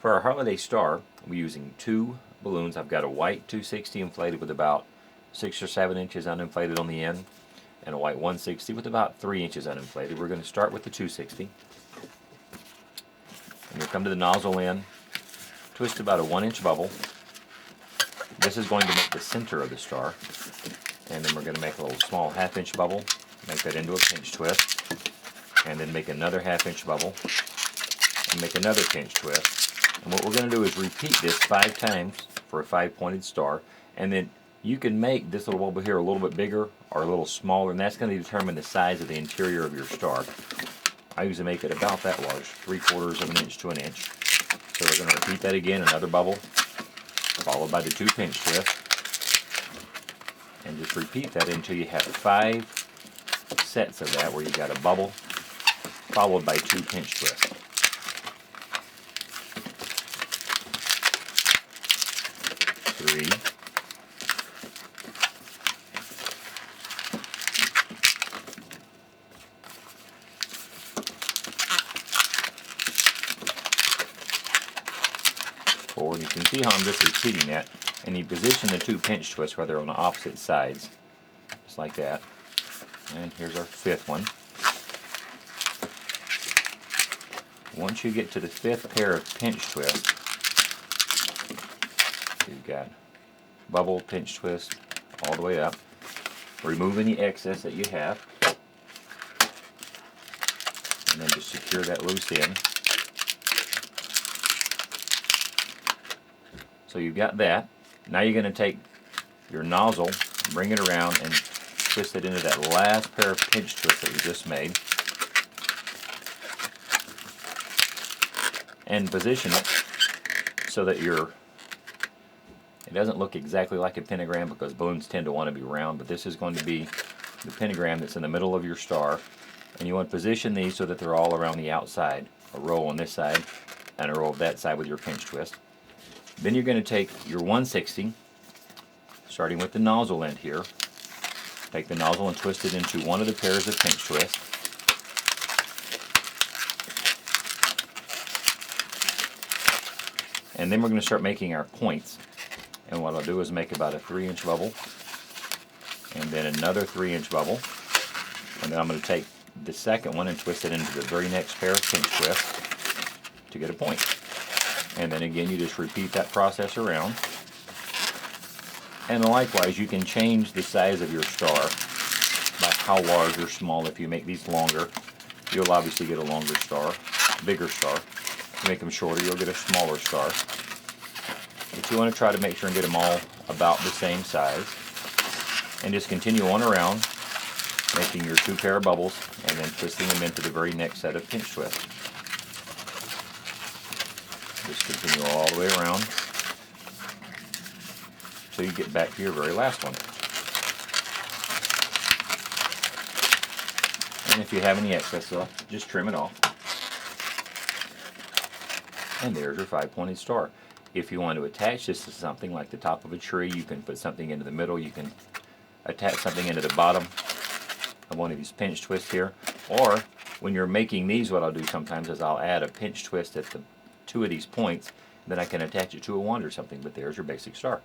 For our holiday star, we're using two balloons. I've got a white 260 inflated with about 6 or 7 inches uninflated on the end, and a white 160 with about 3 inches uninflated. We're going to start with the 260. And you'll come to the nozzle end, twist about a 1-inch bubble. This is going to make the center of the star. And then we're going to make a little small 1/2-inch bubble, make that into a pinch twist, and then make another 1/2-inch bubble, and make another pinch twist. And what we're going to do is repeat this 5 times for a 5-pointed star, and then you can make this little bubble here a little bit bigger or a little smaller, and that's going to determine the size of the interior of your star. I usually make it about that large, 3/4 of an inch to an inch. So we're going to repeat that again, another bubble, followed by the 2 pinch twists, and just repeat that until you have 5 sets of that where you got a bubble followed by 2 pinch twists. Three, four, and you can see how I'm just repeating that, and you position the 2 pinch twists where they're on the opposite sides, just like that. And here's our 5th one. Once you get to the 5th pair of pinch twists, you've got bubble, pinch twist, all the way up. Remove any excess that you have, and then just secure that loose end. So you've got that. Now you're going to take your nozzle, bring it around, and twist it into that last pair of pinch twists that you just made, and position it so that it doesn't look exactly like a pentagram, because balloons tend to want to be round, but this is going to be the pentagram that's in the middle of your star, and you want to position these so that they're all around the outside, a row on this side and a row of that side with your pinch twist. Then you're going to take your 160, starting with the nozzle end here, take the nozzle and twist it into one of the pairs of pinch twists. And then we're going to start making our points. And what I'll do is make about a 3-inch bubble, and then another 3-inch bubble, and then I'm going to take the second one and twist it into the very next pair of pinch twists to get a point. And then again, you just repeat that process around. And likewise, you can change the size of your star by how large or small. If you make these longer, you'll obviously get a longer star, bigger star. If you make them shorter, you'll get a smaller star. But you want to try to make sure and get them all about the same size. And just continue on around, making your 2 pair of bubbles, and then twisting them into the very next set of pinch twists. Just continue all the way around until you get back to your very last one. And if you have any excess left, just trim it off. And there's your 5-pointed star. If you want to attach this to something like the top of a tree, you can put something into the middle, you can attach something into the bottom of one of these pinch twists here. Or when you're making these, what I'll do sometimes is I'll add a pinch twist at the 2 of these points, then I can attach it to a wand or something. But there's your basic star.